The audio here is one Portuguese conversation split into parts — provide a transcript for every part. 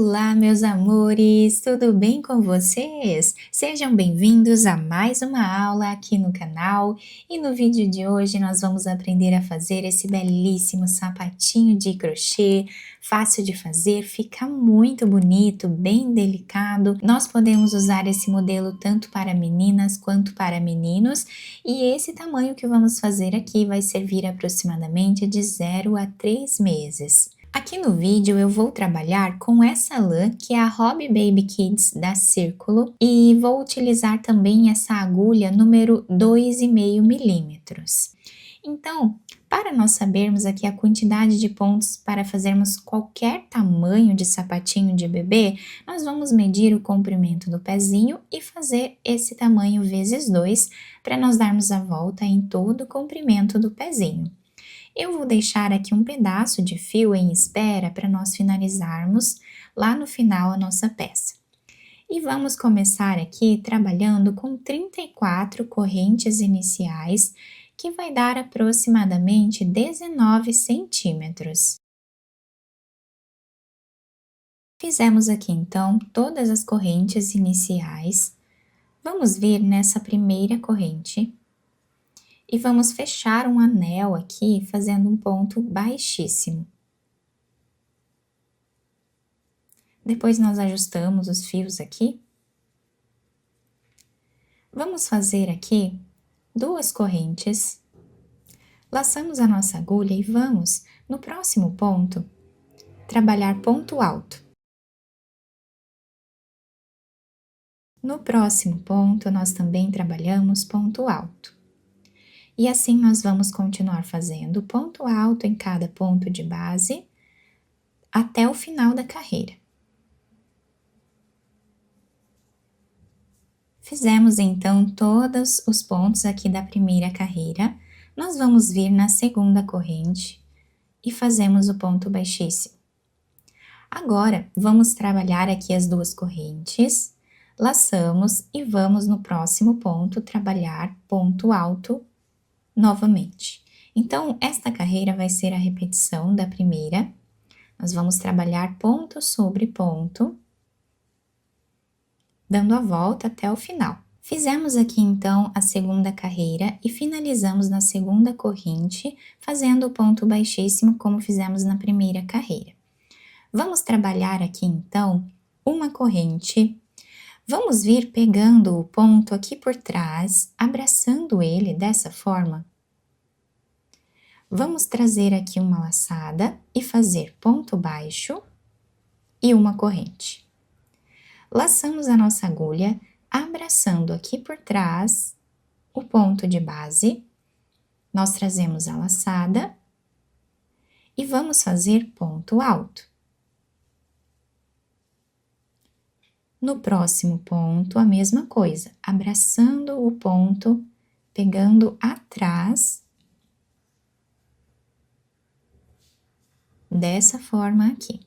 Olá, meus amores, tudo bem com vocês? Sejam bem-vindos a mais uma aula aqui no canal e no vídeo de hoje nós vamos aprender a fazer esse belíssimo sapatinho de crochê, fácil de fazer, fica muito bonito, bem delicado. Nós podemos usar esse modelo tanto para meninas quanto para meninos e esse tamanho que vamos fazer aqui vai servir aproximadamente de 0 a 3 meses. Aqui no vídeo eu vou trabalhar com essa lã que é a Hobby Baby Kids da Círculo e vou utilizar também essa agulha número 2,5 milímetros. Então, para nós sabermos aqui a quantidade de pontos para fazermos qualquer tamanho de sapatinho de bebê, nós vamos medir o comprimento do pezinho e fazer esse tamanho vezes 2 para nós darmos a volta em todo o comprimento do pezinho. Eu vou deixar aqui um pedaço de fio em espera para nós finalizarmos lá no final a nossa peça. E vamos começar aqui trabalhando com 34 correntes iniciais, que vai dar aproximadamente 19 centímetros. Fizemos aqui então todas as correntes iniciais. Vamos vir nessa primeira corrente. E vamos fechar um anel aqui, fazendo um ponto baixíssimo. Depois nós ajustamos os fios aqui. Vamos fazer aqui 2 correntes. Laçamos a nossa agulha e vamos, no próximo ponto, trabalhar ponto alto. No próximo ponto, nós também trabalhamos ponto alto. E assim nós vamos continuar fazendo ponto alto em cada ponto de base até o final da carreira. Fizemos então todos os pontos aqui da primeira carreira, nós vamos vir na segunda corrente e fazemos o ponto baixíssimo. Agora, vamos trabalhar aqui as 2 correntes, laçamos e vamos no próximo ponto trabalhar ponto alto novamente. Então, esta carreira vai ser a repetição da primeira. Nós vamos trabalhar ponto sobre ponto, dando a volta até o final. Fizemos aqui, então, a segunda carreira e finalizamos na segunda corrente, fazendo o ponto baixíssimo, como fizemos na primeira carreira. Vamos trabalhar aqui, então, uma corrente. Vamos vir pegando o ponto aqui por trás, abraçando ele dessa forma. Vamos trazer aqui uma laçada e fazer ponto baixo e uma corrente. Laçamos a nossa agulha, abraçando aqui por trás o ponto de base. Nós trazemos a laçada e vamos fazer ponto alto. No próximo ponto, a mesma coisa, abraçando o ponto, pegando atrás, dessa forma aqui.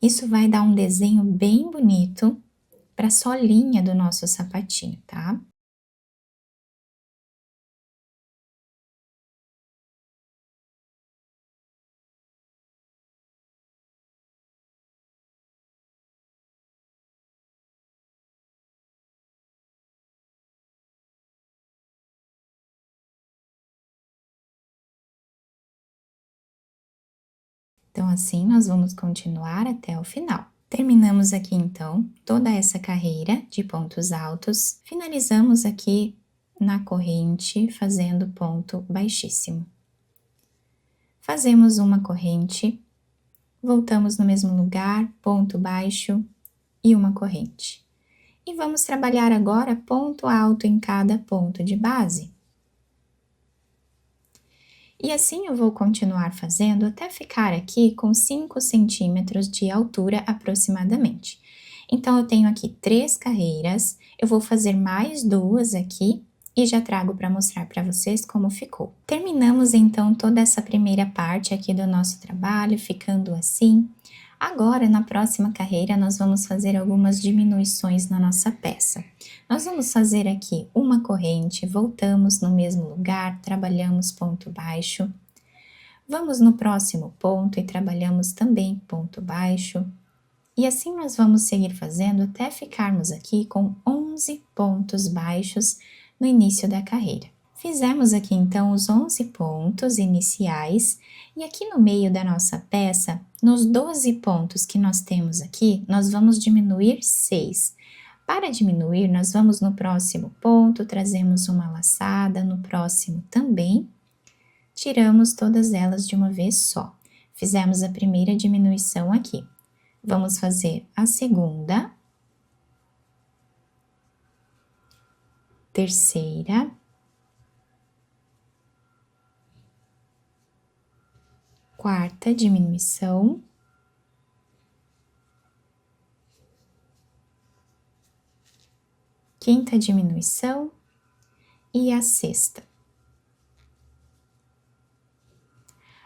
Isso vai dar um desenho bem bonito para a solinha do nosso sapatinho, tá? Então, assim, nós vamos continuar até o final. Terminamos aqui, então, toda essa carreira de pontos altos. Finalizamos aqui na corrente, fazendo ponto baixíssimo. Fazemos uma corrente, voltamos no mesmo lugar, ponto baixo e uma corrente. E vamos trabalhar agora ponto alto em cada ponto de base. E assim eu vou continuar fazendo até ficar aqui com 5 centímetros de altura aproximadamente. Então, eu tenho aqui 3 carreiras, eu vou fazer mais 2 aqui e já trago para mostrar para vocês como ficou. Terminamos então toda essa primeira parte aqui do nosso trabalho, ficando assim. Agora, na próxima carreira, nós vamos fazer algumas diminuições na nossa peça. Nós vamos fazer aqui uma corrente, voltamos no mesmo lugar, trabalhamos ponto baixo. Vamos no próximo ponto e trabalhamos também ponto baixo. E assim nós vamos seguir fazendo até ficarmos aqui com 11 pontos baixos no início da carreira. Fizemos aqui então os 11 pontos iniciais e aqui no meio da nossa peça, nos 12 pontos que nós temos aqui, nós vamos diminuir 6. Para diminuir, nós vamos no próximo ponto, trazemos uma laçada, no próximo também, tiramos todas elas de uma vez só. Fizemos a primeira diminuição aqui. Vamos fazer a segunda, terceira, quarta diminuição, quinta diminuição e a sexta.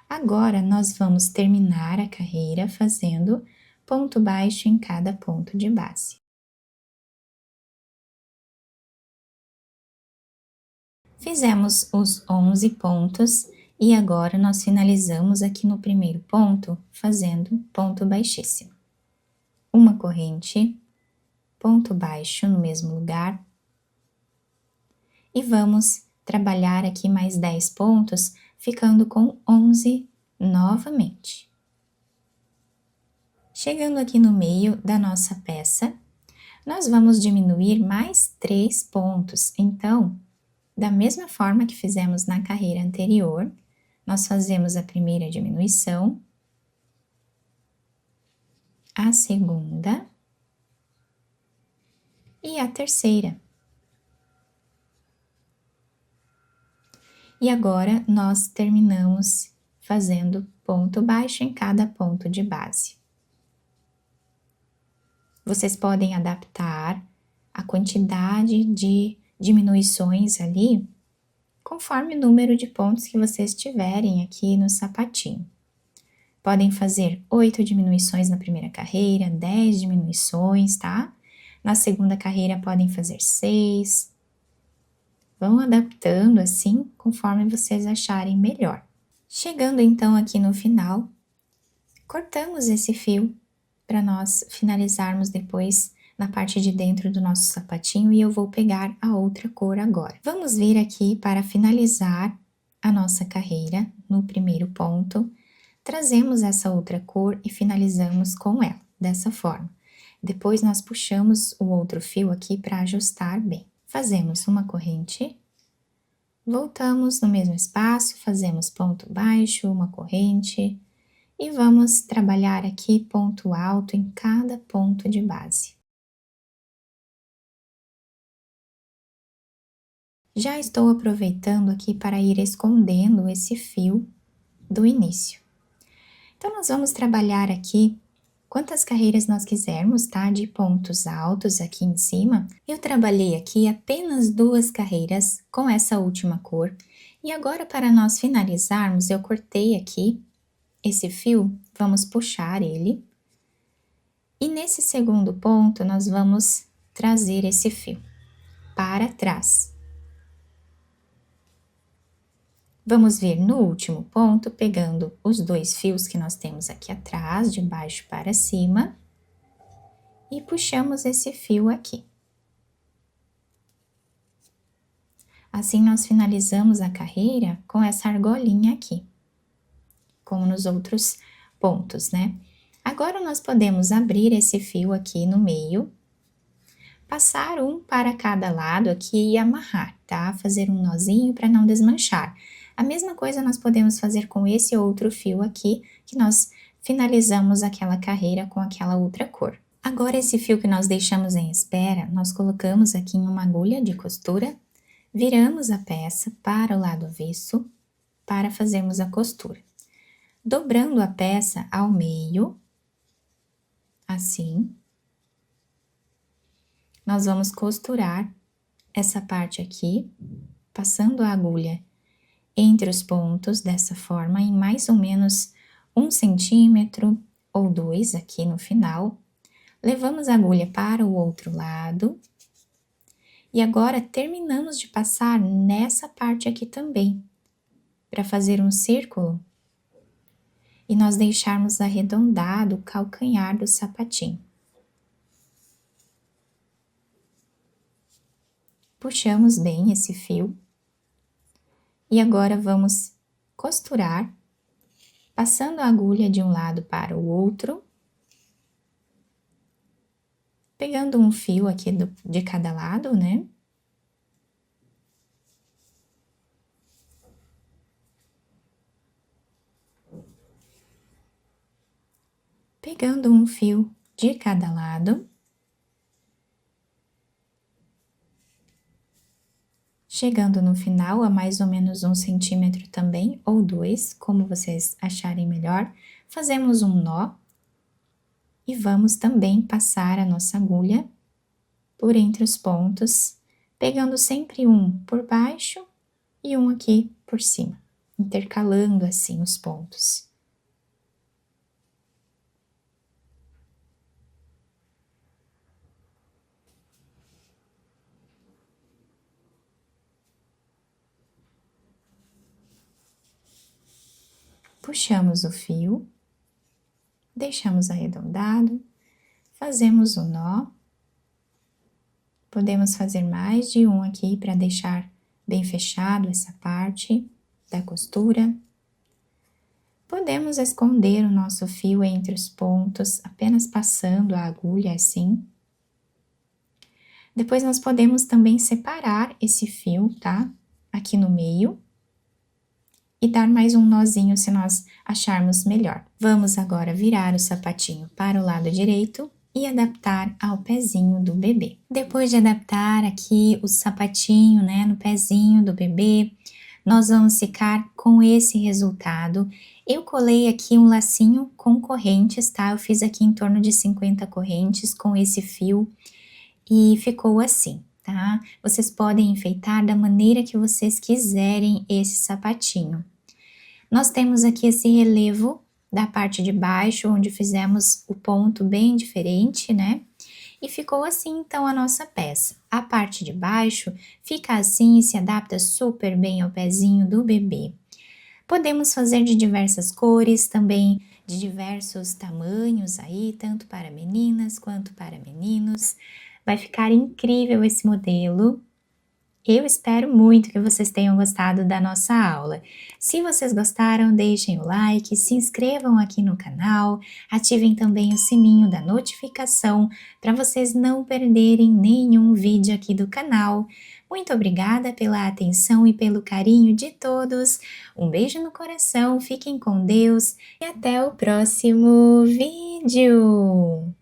Agora, nós vamos terminar a carreira fazendo ponto baixo em cada ponto de base. Fizemos os 11 pontos e agora nós finalizamos aqui no primeiro ponto fazendo ponto baixíssimo. Uma corrente, ponto baixo no mesmo lugar e vamos trabalhar aqui mais 10 pontos, ficando com 11 novamente. Chegando aqui no meio da nossa peça, nós vamos diminuir mais 3 pontos. Então, da mesma forma que fizemos na carreira anterior, nós fazemos a primeira diminuição, a segunda e a terceira. E agora, nós terminamos fazendo ponto baixo em cada ponto de base. Vocês podem adaptar a quantidade de diminuições ali, conforme o número de pontos que vocês tiverem aqui no sapatinho. Podem fazer 8 diminuições na primeira carreira, 10 diminuições, tá? Na segunda carreira podem fazer 6. Vão adaptando assim, conforme vocês acharem melhor. Chegando então aqui no final, cortamos esse fio para nós finalizarmos depois na parte de dentro do nosso sapatinho e eu vou pegar a outra cor agora. Vamos vir aqui para finalizar a nossa carreira no primeiro ponto, trazemos essa outra cor e finalizamos com ela, dessa forma. Depois nós puxamos o outro fio aqui para ajustar bem. Fazemos uma corrente, voltamos no mesmo espaço, fazemos ponto baixo, uma corrente e vamos trabalhar aqui ponto alto em cada ponto de base. Já estou aproveitando aqui para ir escondendo esse fio do início. Então, nós vamos trabalhar aqui quantas carreiras nós quisermos, tá? De pontos altos aqui em cima. Eu trabalhei aqui apenas 2 carreiras com essa última cor. E agora, para nós finalizarmos, eu cortei aqui esse fio, vamos puxar ele. E nesse segundo ponto, nós vamos trazer esse fio para trás. Vamos vir no último ponto, pegando os 2 fios que nós temos aqui atrás, de baixo para cima, e puxamos esse fio aqui. Assim, nós finalizamos a carreira com essa argolinha aqui, como nos outros pontos, né? Agora, nós podemos abrir esse fio aqui no meio, passar um para cada lado aqui e amarrar, tá? Fazer um nozinho para não desmanchar. A mesma coisa nós podemos fazer com esse outro fio aqui, que nós finalizamos aquela carreira com aquela outra cor. Agora, esse fio que nós deixamos em espera, nós colocamos aqui em uma agulha de costura, viramos a peça para o lado avesso, para fazermos a costura. Dobrando a peça ao meio, assim, nós vamos costurar essa parte aqui, passando a agulha entre os pontos dessa forma, em mais ou menos 1 centímetro ou 2 aqui no final, levamos a agulha para o outro lado, e agora terminamos de passar nessa parte aqui também, para fazer um círculo, e nós deixarmos arredondado o calcanhar do sapatinho. Puxamos bem esse fio, e agora vamos costurar, passando a agulha de um lado para o outro, pegando um fio aqui de cada lado, né? Pegando um fio de cada lado, chegando no final a mais ou menos 1 centímetro também, ou 2, como vocês acharem melhor, fazemos um nó e vamos também passar a nossa agulha por entre os pontos, pegando sempre um por baixo e um aqui por cima, intercalando assim os pontos. Puxamos o fio, deixamos arredondado, fazemos o nó. Podemos fazer mais de um aqui para deixar bem fechado essa parte da costura. Podemos esconder o nosso fio entre os pontos, apenas passando a agulha assim. Depois nós podemos também separar esse fio, tá? Aqui no meio. E dar mais um nozinho se nós acharmos melhor. Vamos agora virar o sapatinho para o lado direito e adaptar ao pezinho do bebê. Depois de adaptar aqui o sapatinho, né, no pezinho do bebê, nós vamos ficar com esse resultado. Eu colei aqui um lacinho com correntes, tá? Eu fiz aqui em torno de 50 correntes com esse fio e ficou assim, tá? Vocês podem enfeitar da maneira que vocês quiserem esse sapatinho. Nós temos aqui esse relevo da parte de baixo, onde fizemos o ponto bem diferente, né? E ficou assim, então, a nossa peça. A parte de baixo fica assim e se adapta super bem ao pezinho do bebê. Podemos fazer de diversas cores, também de diversos tamanhos aí, tanto para meninas quanto para meninos. Vai ficar incrível esse modelo. Eu espero muito que vocês tenham gostado da nossa aula. Se vocês gostaram, deixem o like, se inscrevam aqui no canal, ativem também o sininho da notificação para vocês não perderem nenhum vídeo aqui do canal. Muito obrigada pela atenção e pelo carinho de todos. Um beijo no coração, fiquem com Deus e até o próximo vídeo!